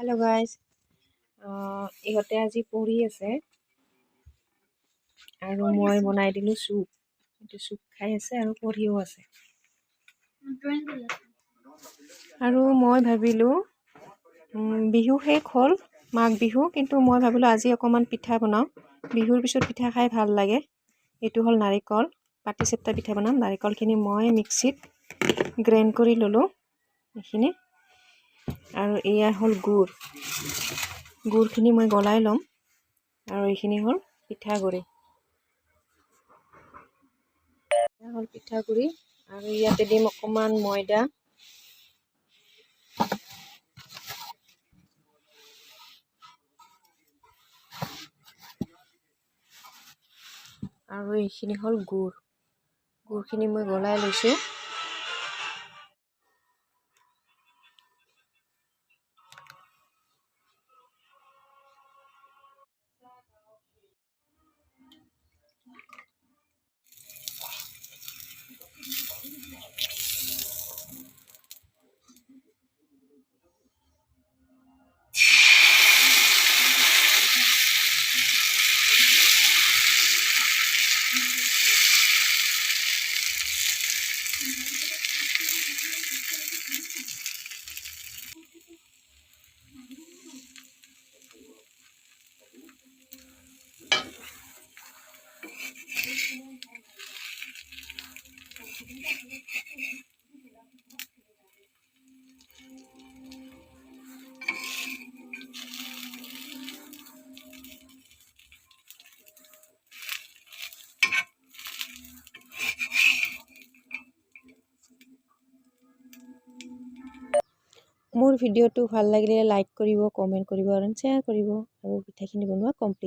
hello guys ইহঁতে আজি পঢ়ি আছে আৰু মই বনাই দিলোঁ চুপ এইটো চুপ খাই আছে আৰু পঢ়িও আছে আৰু মই ভাবিলোঁ বিহু শেষ হ'ল মাঘ বিহু কিন্তু মই ভাবিলোঁ আজি অকমান পিঠা বনাওঁ বিহুৰ পিছত পিঠা খাই ভাল লাগে এইটো হ'ল নাৰিকল পাটি চেপটা পিঠা বনাম নাৰিকলখিনি মই মিক্সিত গ্ৰাইণ্ড কৰি ল'লোঁ এইখিনি আৰু এয়া হ'ল গুড়খিনি মই গলাই ল'ম আৰু এইখিনি হ'ল পিঠাগুড়ি হ'ল পিঠাগুড়ি আৰু ইয়াতে দিম অকমান ময়দা আৰু এইখিনি হ'ল গুড়খিনি মই গলাই লৈছোঁ মোৰ ভিডিঅ'টো ভাল লাগিলে লাইক কৰিব কমেণ্ট কৰিব আৰু শ্বেয়াৰ কৰিব আৰু পিঠাখিনি বনোৱা কমপ্লিট